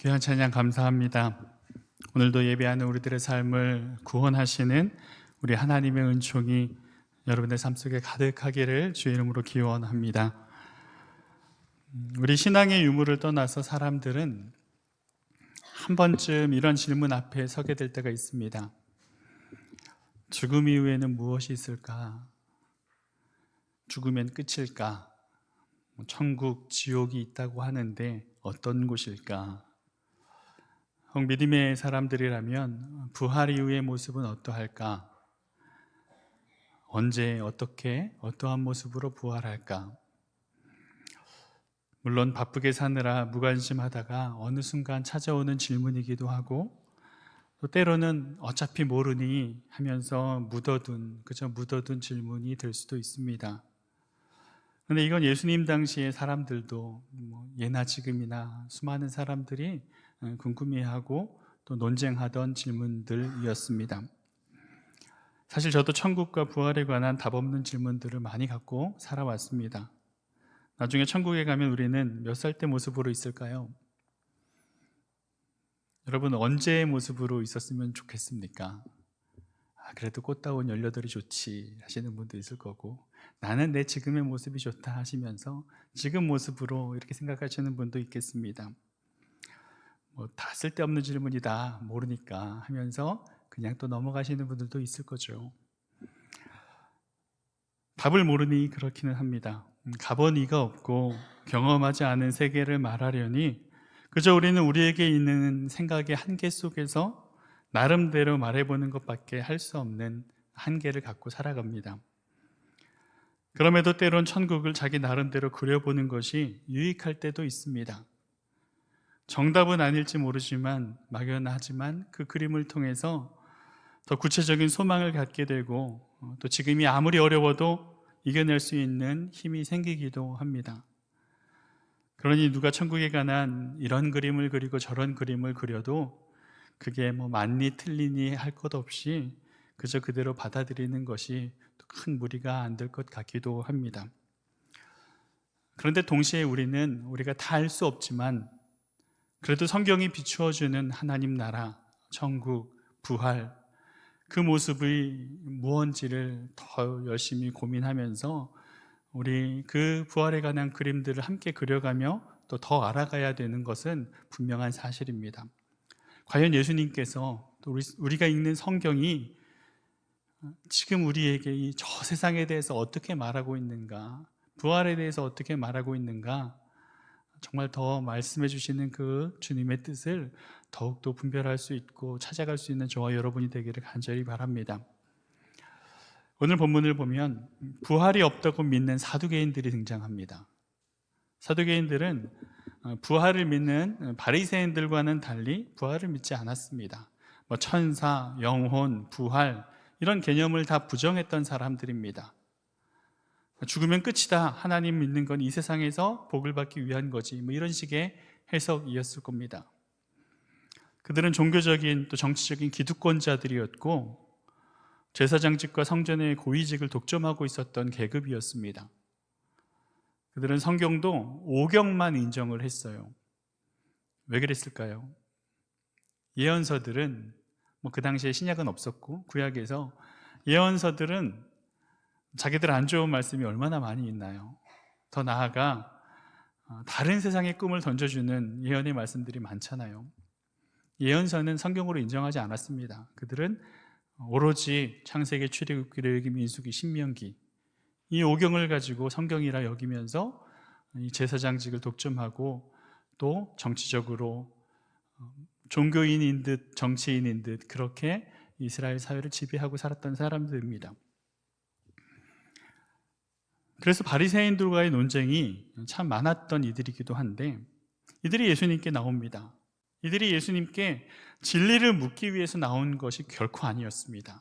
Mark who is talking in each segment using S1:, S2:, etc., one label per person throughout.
S1: 귀한 찬양 감사합니다. 오늘도 예배하는 우리들의 삶을 구원하시는 우리 하나님의 은총이 여러분의 삶 속에 가득하기를 주의 이름으로 기원합니다. 우리 신앙의 유무를 떠나서 사람들은 한 번쯤 이런 질문 앞에 서게 될 때가 있습니다. 죽음 이후에는 무엇이 있을까? 죽으면 끝일까? 천국, 지옥이 있다고 하는데 어떤 곳일까? 믿음의 사람들이라면 부활 이후의 모습은 어떠할까? 언제, 어떻게, 어떠한 모습으로 부활할까? 물론 바쁘게 사느라 무관심하다가 어느 순간 찾아오는 질문이기도 하고, 또 때로는 어차피 모르니 하면서 그저 묻어둔 질문이 될 수도 있습니다. 그런데 이건 예수님 당시의 사람들도 예나 지금이나 수많은 사람들이 궁금해하고 또 논쟁하던 질문들이었습니다. 사실 저도 천국과 부활에 관한 답 없는 질문들을 많이 갖고 살아왔습니다. 나중에 천국에 가면 우리는 몇 살 때 모습으로 있을까요? 여러분, 언제의 모습으로 있었으면 좋겠습니까? 그래도 꽃다운 18이 좋지 하시는 분도 있을 거고, 나는 내 지금의 모습이 좋다 하시면서 지금 모습으로 이렇게 생각하시는 분도 있겠습니다. 다 쓸데없는 질문이다, 모르니까 하면서 그냥 또 넘어가시는 분들도 있을 거죠. 답을 모르니 그렇기는 합니다. 가본 이가 없고 경험하지 않은 세계를 말하려니 그저 우리는 우리에게 있는 생각의 한계 속에서 나름대로 말해보는 것밖에 할 수 없는 한계를 갖고 살아갑니다. 그럼에도 때론 천국을 자기 나름대로 그려보는 것이 유익할 때도 있습니다. 정답은 아닐지 모르지만 막연하지만 그 그림을 통해서 더 구체적인 소망을 갖게 되고 또 지금이 아무리 어려워도 이겨낼 수 있는 힘이 생기기도 합니다. 그러니 누가 천국에 관한 이런 그림을 그리고 저런 그림을 그려도 그게 맞니 틀리니 할 것 없이 그저 그대로 받아들이는 것이 큰 무리가 안 될 것 같기도 합니다. 그런데 동시에 우리가 다 알 수 없지만 그래도 성경이 비추어주는 하나님 나라, 천국, 부활, 그 모습이 무언지를 더 열심히 고민하면서 우리 그 부활에 관한 그림들을 함께 그려가며 또 더 알아가야 되는 것은 분명한 사실입니다. 과연 예수님께서 또 우리가 읽는 성경이 지금 우리에게 이 저 세상에 대해서 어떻게 말하고 있는가, 부활에 대해서 어떻게 말하고 있는가, 정말 더 말씀해 주시는 그 주님의 뜻을 더욱더 분별할 수 있고 찾아갈 수 있는 저와 여러분이 되기를 간절히 바랍니다. 오늘 본문을 보면 부활이 없다고 믿는 사두개인들이 등장합니다. 사두개인들은 부활을 믿는 바리새인들과는 달리 부활을 믿지 않았습니다. 천사, 영혼, 부활 이런 개념을 다 부정했던 사람들입니다. 죽으면 끝이다, 하나님 믿는 건 이 세상에서 복을 받기 위한 거지, 이런 식의 해석이었을 겁니다. 그들은 종교적인 또 정치적인 기득권자들이었고 제사장직과 성전의 고위직을 독점하고 있었던 계급이었습니다. 그들은 성경도 오경만 인정을 했어요. 왜 그랬을까요? 예언서들은 그 당시에 신약은 없었고 구약에서 예언서들은 자기들 안 좋은 말씀이 얼마나 많이 있나요? 더 나아가 다른 세상의 꿈을 던져주는 예언의 말씀들이 많잖아요. 예언서는 성경으로 인정하지 않았습니다. 그들은 오로지 창세기, 출애굽기, 레위기, 민수기, 신명기 이 오경을 가지고 성경이라 여기면서 이 제사장직을 독점하고 또 정치적으로 종교인인 듯 정치인인 듯 그렇게 이스라엘 사회를 지배하고 살았던 사람들입니다. 그래서 바리새인들과의 논쟁이 참 많았던 이들이기도 한데 이들이 예수님께 나옵니다. 이들이 예수님께 진리를 묻기 위해서 나온 것이 결코 아니었습니다.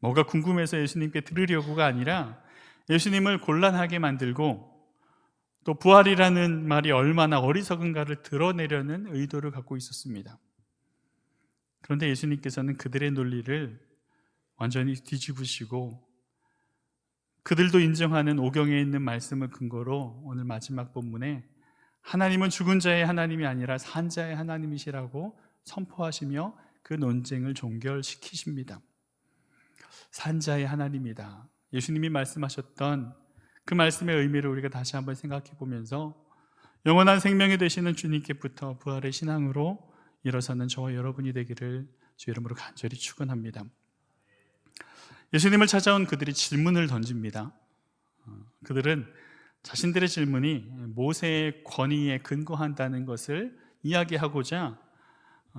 S1: 뭐가 궁금해서 예수님께 들으려고가 아니라 예수님을 곤란하게 만들고 또 부활이라는 말이 얼마나 어리석은가를 드러내려는 의도를 갖고 있었습니다. 그런데 예수님께서는 그들의 논리를 완전히 뒤집으시고 그들도 인정하는 오경에 있는 말씀을 근거로 오늘 마지막 본문에 하나님은 죽은 자의 하나님이 아니라 산 자의 하나님이시라고 선포하시며 그 논쟁을 종결시키십니다. 산 자의 하나님이다. 예수님이 말씀하셨던 그 말씀의 의미를 우리가 다시 한번 생각해 보면서 영원한 생명이 되시는 주님께부터 부활의 신앙으로 일어서는 저와 여러분이 되기를 주 이름으로 간절히 축원합니다. 예수님을 찾아온 그들이 질문을 던집니다. 그들은 자신들의 질문이 모세의 권위에 근거한다는 것을 이야기하고자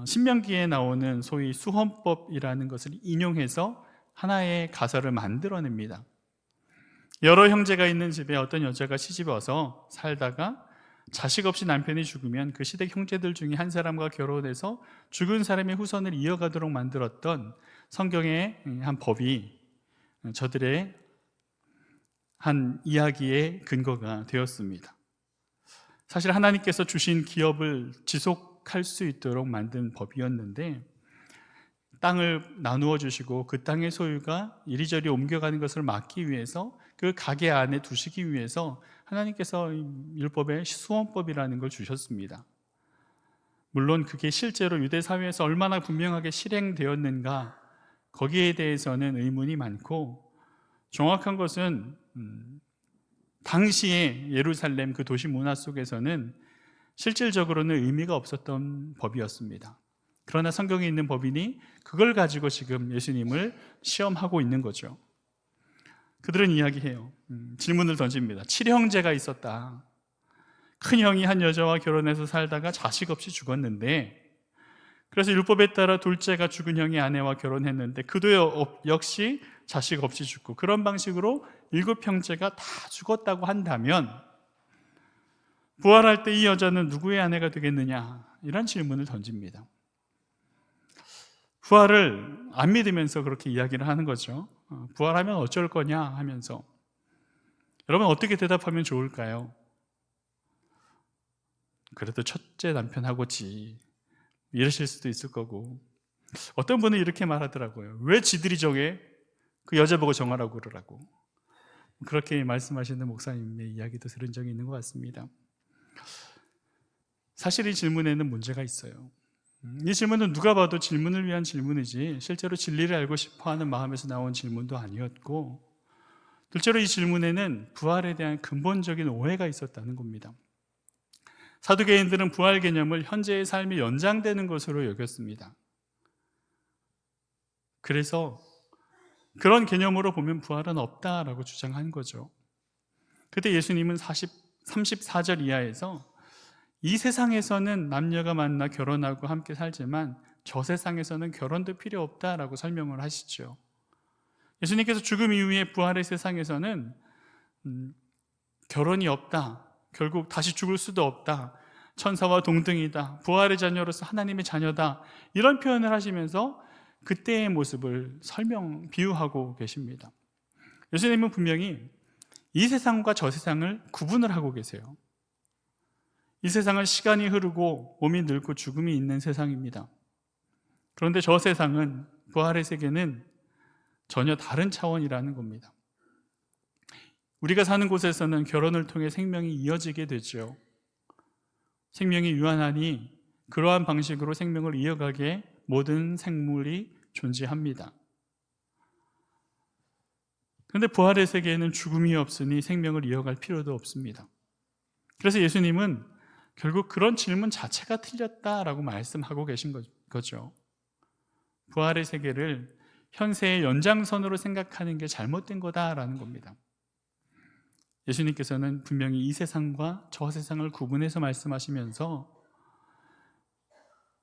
S1: 신명기에 나오는 소위 수헌법이라는 것을 인용해서 하나의 가설을 만들어냅니다. 여러 형제가 있는 집에 어떤 여자가 시집 와서 살다가 자식 없이 남편이 죽으면 그 시댁 형제들 중에 한 사람과 결혼해서 죽은 사람의 후손을 이어가도록 만들었던 성경의 한 법이 저들의 한 이야기의 근거가 되었습니다. 사실 하나님께서 주신 기업을 지속할 수 있도록 만든 법이었는데 땅을 나누어 주시고 그 땅의 소유가 이리저리 옮겨가는 것을 막기 위해서 그 가게 안에 두시기 위해서 하나님께서 율법의 수헌법이라는 걸 주셨습니다. 물론 그게 실제로 유대 사회에서 얼마나 분명하게 실행되었는가 거기에 대해서는 의문이 많고 정확한 것은 당시의 예루살렘 그 도시 문화 속에서는 실질적으로는 의미가 없었던 법이었습니다. 그러나 성경에 있는 법이니 그걸 가지고 지금 예수님을 시험하고 있는 거죠. 그들은 이야기해요. 질문을 던집니다. 7형제가 있었다. 큰 형이 한 여자와 결혼해서 살다가 자식 없이 죽었는데 그래서 율법에 따라 둘째가 죽은 형의 아내와 결혼했는데 그도 역시 자식 없이 죽고 그런 방식으로 7형제가 다 죽었다고 한다면 부활할 때 이 여자는 누구의 아내가 되겠느냐 이런 질문을 던집니다. 부활을 안 믿으면서 그렇게 이야기를 하는 거죠. 부활하면 어쩔 거냐 하면서 여러분 어떻게 대답하면 좋을까요? 그래도 첫째 남편하고지 이러실 수도 있을 거고 어떤 분은 이렇게 말하더라고요. 왜 지들이 정해? 그 여자 보고 정하라고 그러라고. 그렇게 말씀하시는 목사님의 이야기도 들은 적이 있는 것 같습니다. 사실 이 질문에는 문제가 있어요. 이 질문은 누가 봐도 질문을 위한 질문이지 실제로 진리를 알고 싶어하는 마음에서 나온 질문도 아니었고 둘째로 이 질문에는 부활에 대한 근본적인 오해가 있었다는 겁니다. 사두개인들은 부활 개념을 현재의 삶이 연장되는 것으로 여겼습니다. 그래서 그런 개념으로 보면 부활은 없다라고 주장한 거죠. 그때 예수님은 34절 이하에서 이 세상에서는 남녀가 만나 결혼하고 함께 살지만 저 세상에서는 결혼도 필요 없다라고 설명을 하시죠. 예수님께서 죽음 이후에 부활의 세상에서는 결혼이 없다. 결국 다시 죽을 수도 없다. 천사와 동등이다. 부활의 자녀로서 하나님의 자녀다. 이런 표현을 하시면서 그때의 모습을 비유하고 계십니다. 예수님은 분명히 이 세상과 저 세상을 구분을 하고 계세요. 이 세상은 시간이 흐르고 몸이 늙고 죽음이 있는 세상입니다. 그런데 저 세상은 부활의 세계는 전혀 다른 차원이라는 겁니다. 우리가 사는 곳에서는 결혼을 통해 생명이 이어지게 되죠. 생명이 유한하니 그러한 방식으로 생명을 이어가게 모든 생물이 존재합니다. 그런데 부활의 세계에는 죽음이 없으니 생명을 이어갈 필요도 없습니다. 그래서 예수님은 결국 그런 질문 자체가 틀렸다라고 말씀하고 계신 거죠. 부활의 세계를 현세의 연장선으로 생각하는 게 잘못된 거다라는 겁니다. 예수님께서는 분명히 이 세상과 저 세상을 구분해서 말씀하시면서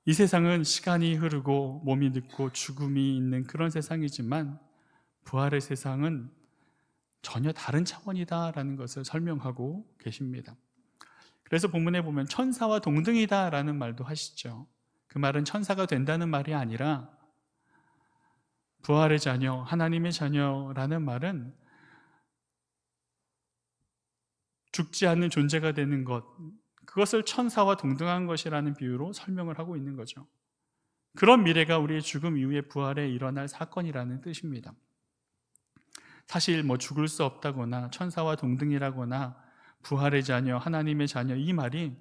S1: 이 세상은 시간이 흐르고 몸이 늙고 죽음이 있는 그런 세상이지만 부활의 세상은 전혀 다른 차원이다라는 것을 설명하고 계십니다. 그래서 본문에 보면 천사와 동등이다라는 말도 하시죠. 그 말은 천사가 된다는 말이 아니라 부활의 자녀, 하나님의 자녀라는 말은 죽지 않는 존재가 되는 것, 그것을 천사와 동등한 것이라는 비유로 설명을 하고 있는 거죠. 그런 미래가 우리의 죽음 이후에 부활에 일어날 사건이라는 뜻입니다. 사실 죽을 수 없다거나 천사와 동등이라거나 부활의 자녀, 하나님의 자녀 이 말이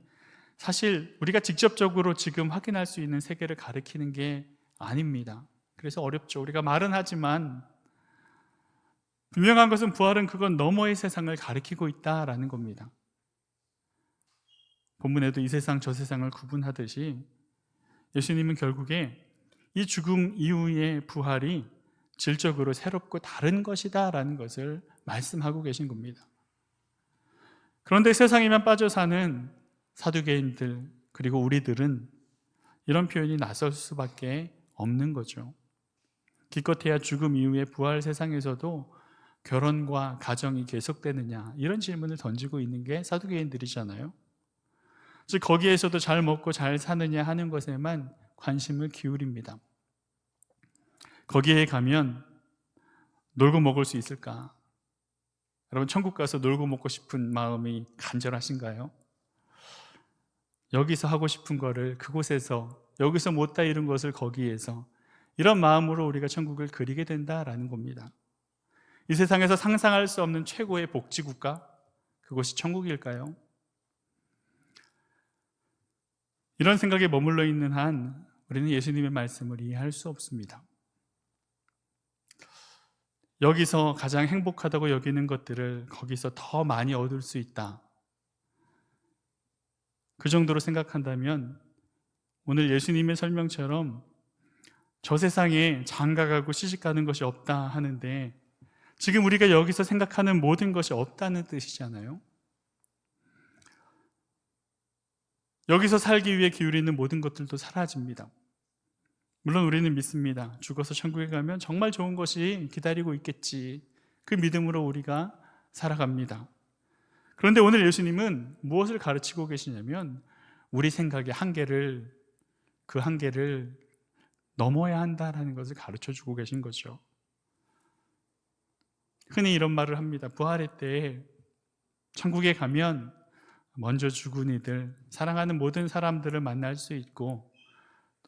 S1: 사실 우리가 직접적으로 지금 확인할 수 있는 세계를 가리키는 게 아닙니다. 그래서 어렵죠. 우리가 말은 하지만 분명한 것은 부활은 그건 너머의 세상을 가리키고 있다라는 겁니다. 본문에도 이 세상 저 세상을 구분하듯이 예수님은 결국에 이 죽음 이후의 부활이 질적으로 새롭고 다른 것이다 라는 것을 말씀하고 계신 겁니다. 그런데 세상에만 빠져 사는 사두개인들 그리고 우리들은 이런 표현이 낯설 수밖에 없는 거죠. 기껏해야 죽음 이후의 부활 세상에서도 결혼과 가정이 계속되느냐 이런 질문을 던지고 있는 게 사두개인들이잖아요. 즉 거기에서도 잘 먹고 잘 사느냐 하는 것에만 관심을 기울입니다. 거기에 가면 놀고 먹을 수 있을까? 여러분 천국 가서 놀고 먹고 싶은 마음이 간절하신가요? 여기서 하고 싶은 거를 그곳에서, 여기서 못다 이룬 것을 거기에서, 이런 마음으로 우리가 천국을 그리게 된다라는 겁니다. 이 세상에서 상상할 수 없는 최고의 복지국가, 그곳이 천국일까요? 이런 생각에 머물러 있는 한 우리는 예수님의 말씀을 이해할 수 없습니다. 여기서 가장 행복하다고 여기는 것들을 거기서 더 많이 얻을 수 있다, 그 정도로 생각한다면 오늘 예수님의 설명처럼 저 세상에 장가가고 시집가는 것이 없다 하는데 지금 우리가 여기서 생각하는 모든 것이 없다는 뜻이잖아요. 여기서 살기 위해 기울이는 모든 것들도 사라집니다. 물론 우리는 믿습니다. 죽어서 천국에 가면 정말 좋은 것이 기다리고 있겠지, 그 믿음으로 우리가 살아갑니다. 그런데 오늘 예수님은 무엇을 가르치고 계시냐면 우리 생각의 한계를, 그 한계를 넘어야 한다는 것을 가르쳐주고 계신 거죠. 흔히 이런 말을 합니다. 부활의 때에 천국에 가면 먼저 죽은 이들, 사랑하는 모든 사람들을 만날 수 있고,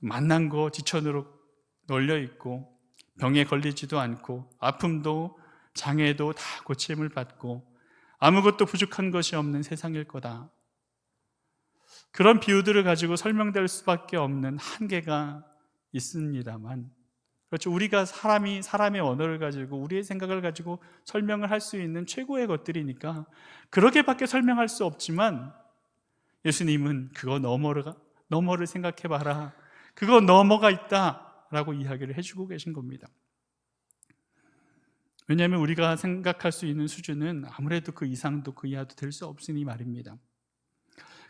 S1: 만난 거 지천으로 널려 있고, 병에 걸리지도 않고, 아픔도 장애도 다 고침을 받고, 아무것도 부족한 것이 없는 세상일 거다. 그런 비유들을 가지고 설명될 수밖에 없는 한계가 있습니다만, 그렇죠. 우리가 사람의 언어를 가지고 우리의 생각을 가지고 설명을 할 수 있는 최고의 것들이니까 그렇게밖에 설명할 수 없지만, 예수님은 그거 너머를 생각해봐라, 그거 너머가 있다라고 이야기를 해주고 계신 겁니다. 왜냐하면 우리가 생각할 수 있는 수준은 아무래도 그 이상도 그 이하도 될 수 없으니 말입니다.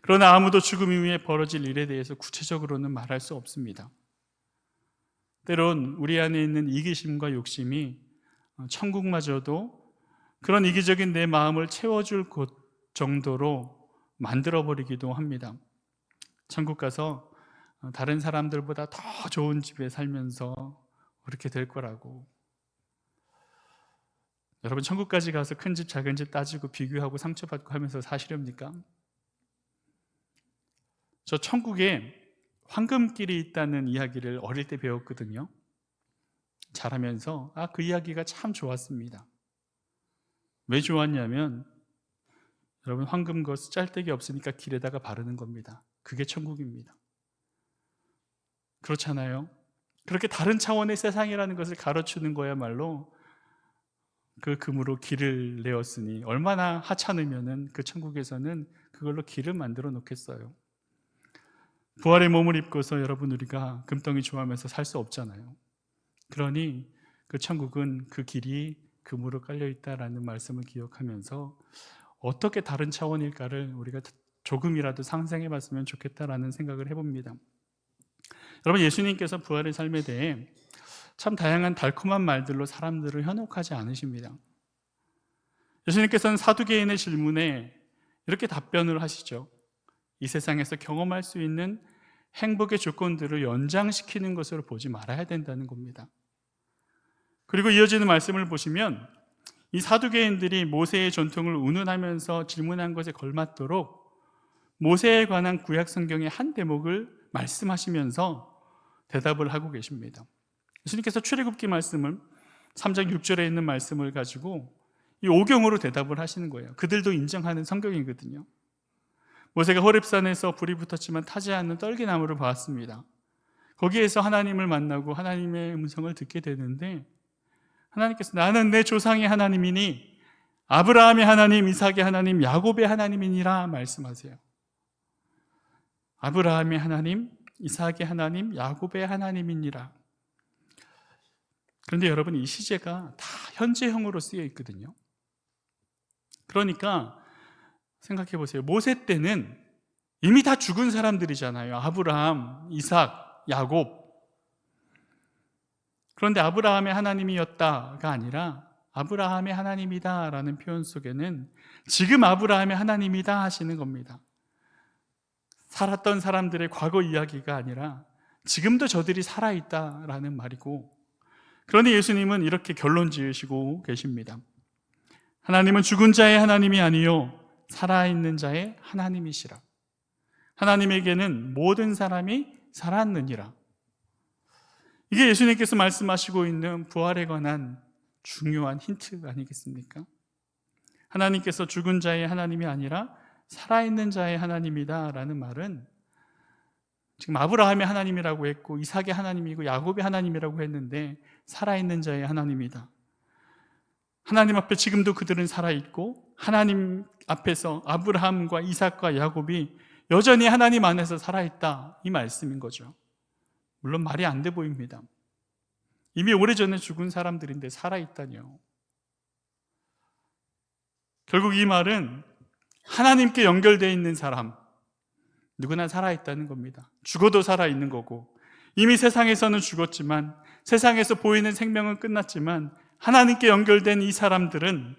S1: 그러나 아무도 죽음 이후에 벌어질 일에 대해서 구체적으로는 말할 수 없습니다. 때론 우리 안에 있는 이기심과 욕심이 천국마저도 그런 이기적인 내 마음을 채워줄 곳 정도로 만들어버리기도 합니다. 천국 가서 다른 사람들보다 더 좋은 집에 살면서 그렇게 될 거라고. 여러분 천국까지 가서 큰 집 작은 집 따지고 비교하고 상처받고 하면서 사시렵니까? 저 천국에 황금길이 있다는 이야기를 어릴 때 배웠거든요. 자라면서 그 이야기가 참 좋았습니다. 왜 좋았냐면 여러분 황금거 짤데기 없으니까 길에다가 바르는 겁니다. 그게 천국입니다. 그렇잖아요. 그렇게 다른 차원의 세상이라는 것을 가르치는 거야말로 그 금으로 길을 내었으니 얼마나 하찮으면은 그 천국에서는 그걸로 길을 만들어 놓겠어요. 부활의 몸을 입고서 여러분 우리가 금덩이 좋아하면서 살 수 없잖아요. 그러니 그 천국은 그 길이 금으로 깔려 있다라는 말씀을 기억하면서 어떻게 다른 차원일까를 우리가 조금이라도 상상해 봤으면 좋겠다라는 생각을 해봅니다. 여러분 예수님께서 부활의 삶에 대해 참 다양한 달콤한 말들로 사람들을 현혹하지 않으십니다. 예수님께서는 사두개인의 질문에 이렇게 답변을 하시죠. 이 세상에서 경험할 수 있는 행복의 조건들을 연장시키는 것으로 보지 말아야 된다는 겁니다. 그리고 이어지는 말씀을 보시면 이 사두개인들이 모세의 전통을 운운하면서 질문한 것에 걸맞도록 모세에 관한 구약 성경의 한 대목을 말씀하시면서 대답을 하고 계십니다. 예수님께서 출애굽기 말씀을 3장 6절에 있는 말씀을 가지고 이 오경으로 대답을 하시는 거예요. 그들도 인정하는 성경이거든요. 모세가 호렙산에서 불이 붙었지만 타지 않는 떨기나무를 보았습니다. 거기에서 하나님을 만나고 하나님의 음성을 듣게 되는데, 하나님께서 나는 내 조상의 하나님이니 아브라함의 하나님, 이삭의 하나님, 야곱의 하나님이니라 말씀하세요. 아브라함의 하나님, 이삭의 하나님, 야곱의 하나님이니라. 그런데 여러분, 이 시제가 다 현재형으로 쓰여 있거든요. 그러니까 생각해 보세요. 모세 때는 이미 다 죽은 사람들이잖아요. 아브라함, 이삭, 야곱. 그런데 아브라함의 하나님이었다가 아니라 아브라함의 하나님이다라는 표현 속에는 지금 아브라함의 하나님이다 하시는 겁니다. 살았던 사람들의 과거 이야기가 아니라 지금도 저들이 살아있다라는 말이고, 그러니 예수님은 이렇게 결론 지으시고 계십니다. 하나님은 죽은 자의 하나님이 아니요 살아있는 자의 하나님이시라. 하나님에게는 모든 사람이 살았느니라. 이게 예수님께서 말씀하시고 있는 부활에 관한 중요한 힌트 아니겠습니까? 하나님께서 죽은 자의 하나님이 아니라 살아있는 자의 하나님이다 라는 말은, 지금 아브라함의 하나님이라고 했고 이삭의 하나님이고 야곱의 하나님이라고 했는데 살아있는 자의 하나님이다. 하나님 앞에 지금도 그들은 살아있고 하나님 앞에서 아브라함과 이삭과 야곱이 여전히 하나님 안에서 살아있다, 이 말씀인 거죠. 물론 말이 안 돼 보입니다. 이미 오래전에 죽은 사람들인데 살아있다뇨. 결국 이 말은 하나님께 연결되어 있는 사람, 누구나 살아있다는 겁니다. 죽어도 살아있는 거고, 이미 세상에서는 죽었지만, 세상에서 보이는 생명은 끝났지만 하나님께 연결된 이 사람들은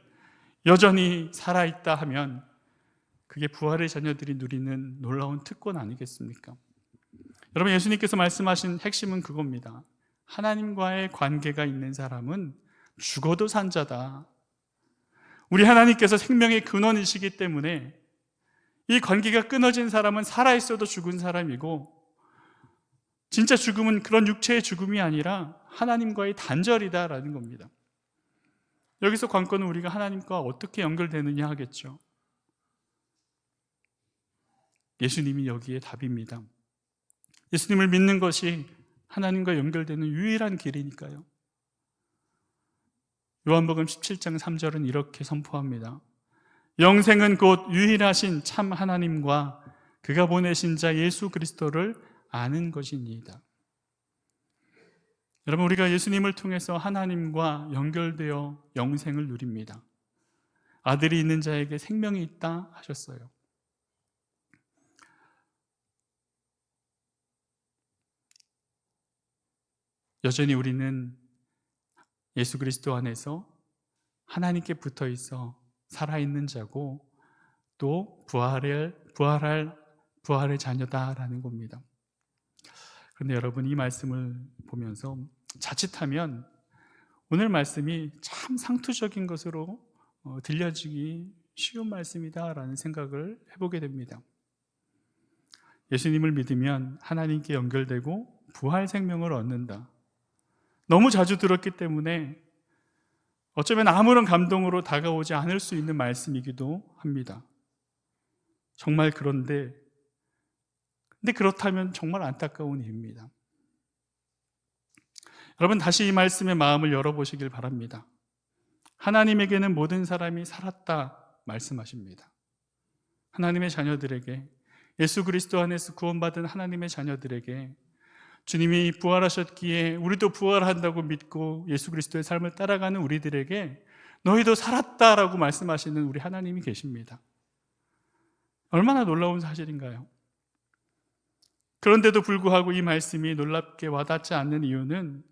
S1: 여전히 살아있다 하면 그게 부활의 자녀들이 누리는 놀라운 특권 아니겠습니까? 여러분, 예수님께서 말씀하신 핵심은 그겁니다. 하나님과의 관계가 있는 사람은 죽어도 산 자다. 우리 하나님께서 생명의 근원이시기 때문에 이 관계가 끊어진 사람은 살아있어도 죽은 사람이고, 진짜 죽음은 그런 육체의 죽음이 아니라 하나님과의 단절이다라는 겁니다. 여기서 관건은 우리가 하나님과 어떻게 연결되느냐 하겠죠. 예수님이 여기에 답입니다. 예수님을 믿는 것이 하나님과 연결되는 유일한 길이니까요. 요한복음 17장 3절은 이렇게 선포합니다. 영생은 곧 유일하신 참 하나님과 그가 보내신 자 예수 그리스도를 아는 것이니이다. 여러분, 우리가 예수님을 통해서 하나님과 연결되어 영생을 누립니다. 아들이 있는 자에게 생명이 있다 하셨어요. 여전히 우리는 예수 그리스도 안에서 하나님께 붙어 있어 살아있는 자고, 또 부활의 자녀다라는 겁니다. 그런데 여러분, 이 말씀을 보면서 자칫하면 오늘 말씀이 참 상투적인 것으로 들려지기 쉬운 말씀이다라는 생각을 해보게 됩니다. 예수님을 믿으면 하나님께 연결되고 부활 생명을 얻는다. 너무 자주 들었기 때문에 어쩌면 아무런 감동으로 다가오지 않을 수 있는 말씀이기도 합니다. 정말 근데 그렇다면 정말 안타까운 일입니다. 여러분, 다시 이 말씀의 마음을 열어보시길 바랍니다. 하나님에게는 모든 사람이 살았다 말씀하십니다. 하나님의 자녀들에게, 예수 그리스도 안에서 구원받은 하나님의 자녀들에게, 주님이 부활하셨기에 우리도 부활한다고 믿고 예수 그리스도의 삶을 따라가는 우리들에게 너희도 살았다라고 말씀하시는 우리 하나님이 계십니다. 얼마나 놀라운 사실인가요? 그런데도 불구하고 이 말씀이 놀랍게 와닿지 않는 이유는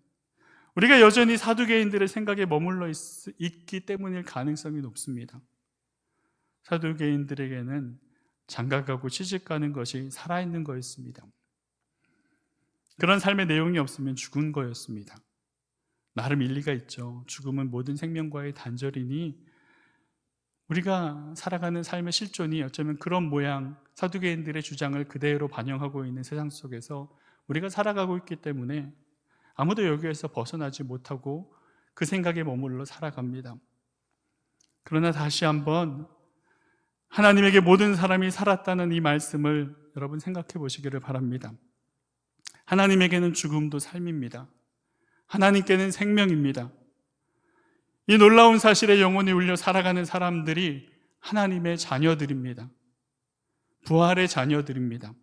S1: 우리가 여전히 사두개인들의 생각에 머물러 있기 때문일 가능성이 높습니다. 사두개인들에게는 장가가고 시집가는 것이 살아있는 거였습니다. 그런 삶의 내용이 없으면 죽은 거였습니다. 나름 일리가 있죠. 죽음은 모든 생명과의 단절이니 우리가 살아가는 삶의 실존이 어쩌면 그런 모양, 사두개인들의 주장을 그대로 반영하고 있는 세상 속에서 우리가 살아가고 있기 때문에 아무도 여기에서 벗어나지 못하고 그 생각에 머물러 살아갑니다. 그러나 다시 한번 하나님에게 모든 사람이 살았다는 이 말씀을 여러분 생각해 보시기를 바랍니다. 하나님에게는 죽음도 삶입니다. 하나님께는 생명입니다. 이 놀라운 사실에 영혼이 울려 살아가는 사람들이 하나님의 자녀들입니다. 부활의 자녀들입니다.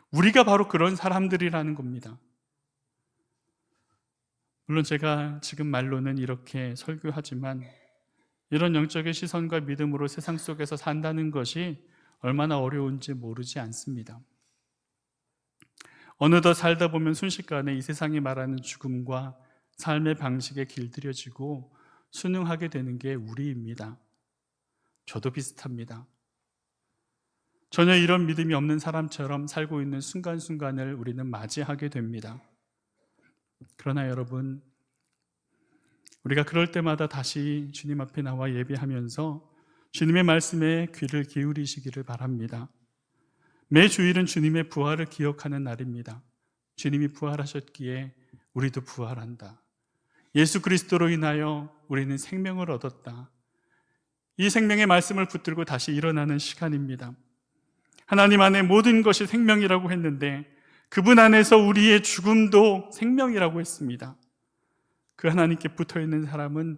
S1: 우리가 바로 그런 사람들이라는 겁니다. 물론 제가 지금 말로는 이렇게 설교하지만 이런 영적인 시선과 믿음으로 세상 속에서 산다는 것이 얼마나 어려운지 모르지 않습니다. 어느덧 살다 보면 순식간에 이 세상이 말하는 죽음과 삶의 방식에 길들여지고 순응하게 되는 게 우리입니다. 저도 비슷합니다. 전혀 이런 믿음이 없는 사람처럼 살고 있는 순간순간을 우리는 맞이하게 됩니다. 그러나 여러분, 우리가 그럴 때마다 다시 주님 앞에 나와 예배하면서 주님의 말씀에 귀를 기울이시기를 바랍니다. 매 주일은 주님의 부활을 기억하는 날입니다. 주님이 부활하셨기에 우리도 부활한다. 예수 그리스도로 인하여 우리는 생명을 얻었다. 이 생명의 말씀을 붙들고 다시 일어나는 시간입니다. 하나님 안에 모든 것이 생명이라고 했는데 그분 안에서 우리의 죽음도 생명이라고 했습니다. 그 하나님께 붙어있는 사람은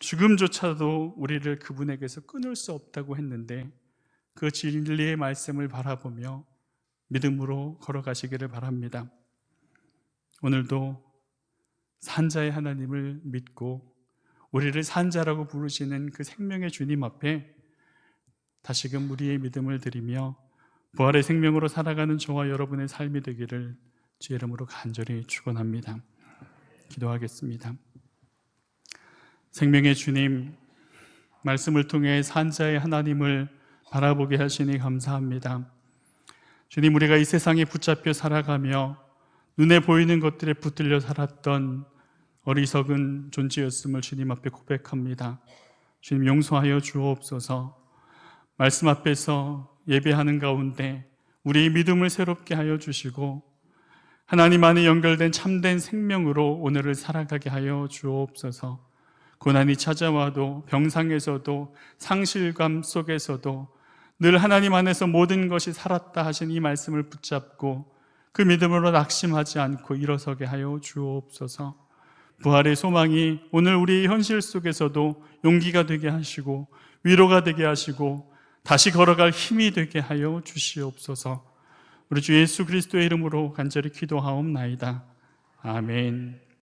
S1: 죽음조차도 우리를 그분에게서 끊을 수 없다고 했는데 그 진리의 말씀을 바라보며 믿음으로 걸어가시기를 바랍니다. 오늘도 산자의 하나님을 믿고 우리를 산자라고 부르시는 그 생명의 주님 앞에 다시금 우리의 믿음을 드리며 부활의 생명으로 살아가는 저와 여러분의 삶이 되기를 주의 이름으로 간절히 축원합니다. 기도하겠습니다. 생명의 주님, 말씀을 통해 산자의 하나님을 바라보게 하시니 감사합니다. 주님, 우리가 이 세상에 붙잡혀 살아가며 눈에 보이는 것들에 붙들려 살았던 어리석은 존재였음을 주님 앞에 고백합니다. 주님, 용서하여 주옵소서. 말씀 앞에서 예배하는 가운데 우리의 믿음을 새롭게 하여 주시고 하나님 안에 연결된 참된 생명으로 오늘을 살아가게 하여 주옵소서. 고난이 찾아와도 병상에서도 상실감 속에서도 늘 하나님 안에서 모든 것이 살았다 하신 이 말씀을 붙잡고 그 믿음으로 낙심하지 않고 일어서게 하여 주옵소서. 부활의 소망이 오늘 우리의 현실 속에서도 용기가 되게 하시고 위로가 되게 하시고 다시 걸어갈 힘이 되게 하여 주시옵소서. 우리 주 예수 그리스도의 이름으로 간절히 기도하옵나이다. 아멘.